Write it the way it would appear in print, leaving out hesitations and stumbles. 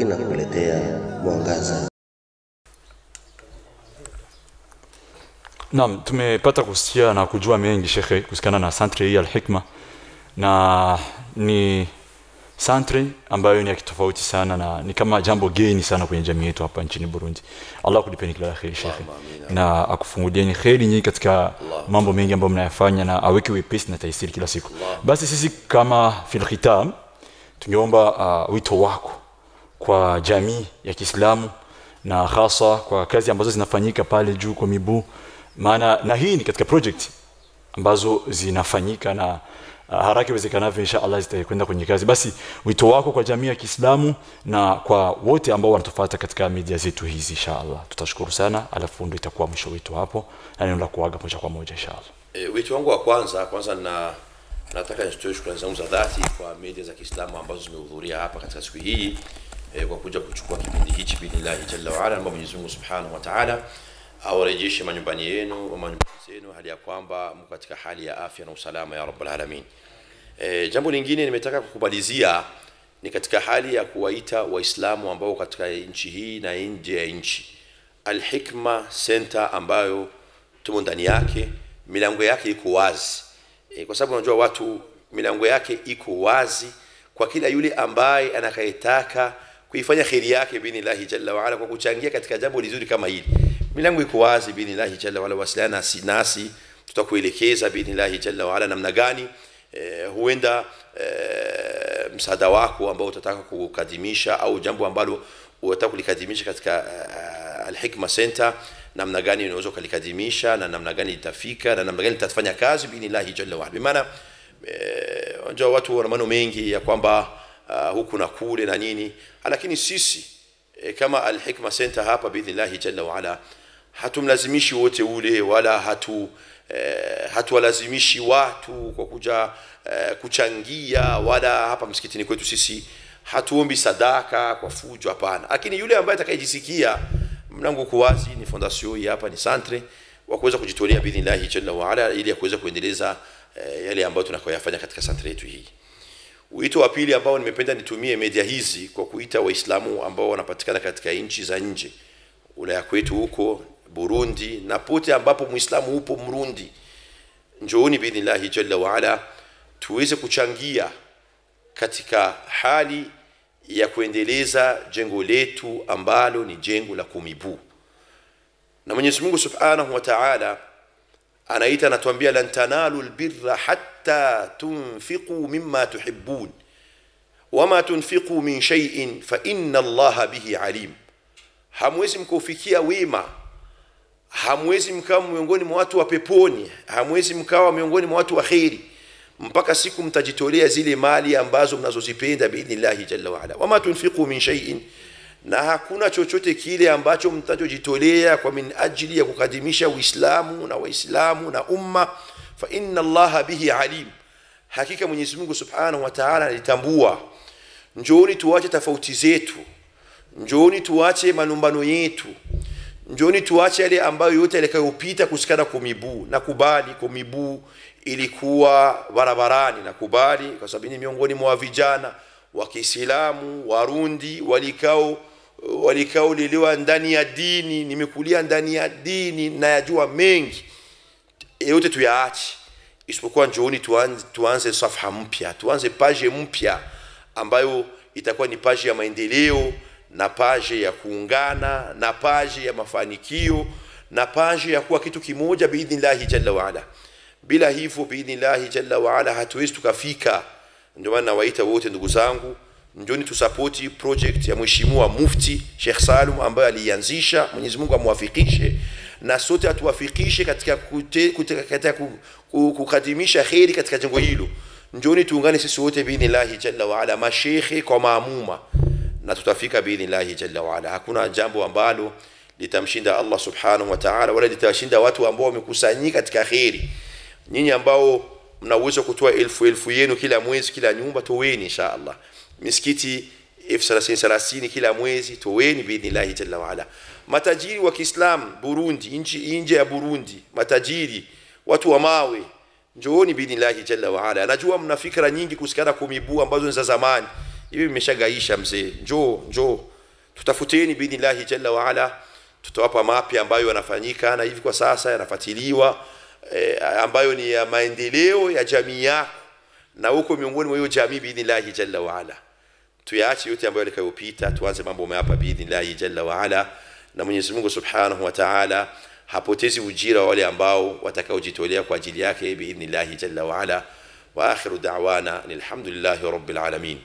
inakuletea mwangaza. Naam, tumepata kusikia na kujua mengi Sheikh kuhusiana na Centre hii Al-Hikma, na ni Centre ambayo ni ya kitofauti sana na ni kama jambo geni sana kwenye jamii yetu hapa nchini Burundi. Allah kulipeni kila kheri Sheikh, na akufungulieni kheri nyingi katika mambo mengi ambayo mnayafanya, na aweke wepesi na taisiri kila siku. Basi sisi kama fil khitam tungeomba wito wako kwa jamii ya Kiislamu na hasa kwa kazi ambazo zinafanyika pale juu kwa Mibu, maana na hii ni katika project ambazo zinafanyika na haraka iwezekanavyo inshallah zitakwenda kwenye kazi. Basi wito wako kwa jamii ya Kiislamu na kwa wote ambao wanatufuata katika media zetu hizi inshallah tutashukuru sana, alafu ndio itakuwa mwisho wito hapo na nenda kuaga moja kwa moja inshallah. Wito wangu wa kwanza nataka nitoe shukrani zangu za dhati kwa media za Kiislamu ambazo zimehudhuria hapa katika siku hii kwa kuja kuchukua kipindi hichi billahi jalla wa ala, ambapo Mwenyezi Mungu Subhanahu wa Ta'ala awarejeshe manyumbani yenu au manyumbani zenu hali ya kwamba mko katika hali ya afya na usalama ya rabbul alamin. Jambo lingine nimetaka kukubalizia ni katika hali ya kuwaita waislamu ambao katika nchi hii na nje ya nchi, Al-Hikma Center ambayo tumo ndani yake, milango yake iko wazi. Kwa sababu unajua watu, milango yake iko wazi kwa kila yule ambaye anakayetaka kuifanya khiri yake billahi jalla wa ala kwa kuchangia katika jambo lizuri kama hili. Milango iko wazi billahi jalla wa ala, wasiliana nasi tutakuelekeza billahi jalla wa ala namna gani huenda msaada wako ambao utataka kukadimisha au jambo ambalo unataka kulikadimisha katika Al-Hikma Center, namna gani unaweza kulikadimisha na namna gani litafika na namna gani litafanya kazi billahi jalla wa ala. Bimaana unajua watu wana maneno mengi ya kwamba huku na kule na nini, lakini sisi kama Al-Hikma Center hapa billahi jalla wa ala hatumlazimishi wote ule wala hatuwalazimishi watu kwa kuja kuchangia, wala hapa msikitini kwetu sisi hatuombi sadaka kwa fujo, hapana. Lakini yule ambaye atakayejisikia, mlango uko wazi, ni fondation hii hapa, ni centre wa kuweza kujitolea billahi jalla wa ala ili kuweza kuendeleza yale ambayo tunakoyafanya katika centre yetu hii. Wito wa pili ambao nimependa nitumie media hizi kwa kuita waislamu ambao wanapatikana katika nchi za nje, Ulaya kwetu huko Burundi na pote ambapo muislamu upo Mrundi, njooni billahi jalla wa ala tuweze kuchangia katika hali ya kuendeleza jengo letu ambalo ni jengo la Komibu. Na Mwenyezi Mungu Subhanahu wa Ta'ala anaita, anatuambia lan tanalu albirra hatta tunfiqu mimma tuhibbun wama tunfiqu min shay'in fa inna Allaha bihi alim. Hamwezi mkufikia wema, hamwezi mkawa miongoni mwa watu wa peponi, hamwezi mkawa miongoni mwa watu wa khairi mpaka siku mtajitolea zile mali ambazo mnazozipenda billahi jalla wa ala. Wama tunfiqu min shay'in, na hakuna chochote kile ambacho mtajitolea kwa min ajili ya kukadimisha Uislamu na Waislamu na umma, fa inna Allaha bihi alim, hakika Mwenyezi Mungu Subhanahu wa Ta'ala alitambua. Njooni tuache tofauti zetu, njooni tuache manumbano yetu, njooni tuache yale ambayo yote yalikayopita kusikana Komibu. Na kubali Komibu ilikuwa barabarani, na kubali kwa sababu ni miongoni mwa vijana wa Kiislamu Warundi walikao lelewa ndani ya dini, nimekulia ndani ya dini na yajua mengi, yote tuyaache, isipokuwa njooni tuanze safha mpya, tuanze page mpya ambayo itakuwa ni page ya maendeleo na page ya kuungana na page ya mafanikio na page ya kuwa kitu kimoja biidhnillahi jalla wa ala. Bila hivyo biidhnillahi jalla wa ala hatuwezi tukafika. Ndio maana nawaita wote ndugu zangu, njoni tusapoti project ya Mheshimiwa Mufti Sheikh Salum ambaye alianzisha. Mwenyezi Mungu amwafikishe na sote atuwafikishe katika kukadimisha khairi katika jengo hilo. Njoni tuungane sisi wote biidhnillahi jalla wa ala, mashekhe kwa maamuma, na tutafika biidhnillahi jalla wa ala. Hakuna jambo ambalo litamshinda Allah Subhanahu wa Ta'ala wala litashinda watu ambao wamekusanyika katika khairi. Nyinyi ambao mnaweza kutoa elfu yenu kila mwezi, kila nyumba, toweni inshallah. Misikiti 30 kila mwezi, toweni biidhnillahi jalla wa ala. Matajiri wa Kiislamu Burundi, nje ya Burundi, matajiri, watu wa mawe, njooni biidhnillahi jalla wa ala. Najua mna fikra nyingi kusikana Komibu ambazo ni za zamani. hivi vimeshagaisha mzee, njoo tutafuteni biidhnillah jalla wa ala, tutawapa mapya ambayo yanafanyika na hivi kwa sasa yanafuatiliwa, ambayo ni ya maendeleo ya jamii yako na huko miongoni mwa hiyo jamii biidhnillah jalla wa ala. Tuyaache yote ambayo yalikayopita, tuanze mambo hapa biidhnillah jalla wa ala, na Mwenyezi Mungu Subhanahu wa Ta'ala hapotezi ujira wale ambao watakaojitolea kwa ajili yake biidhnillah jalla wa ala. Wa akhiru da'wana alhamdulillahi rabbil alamin.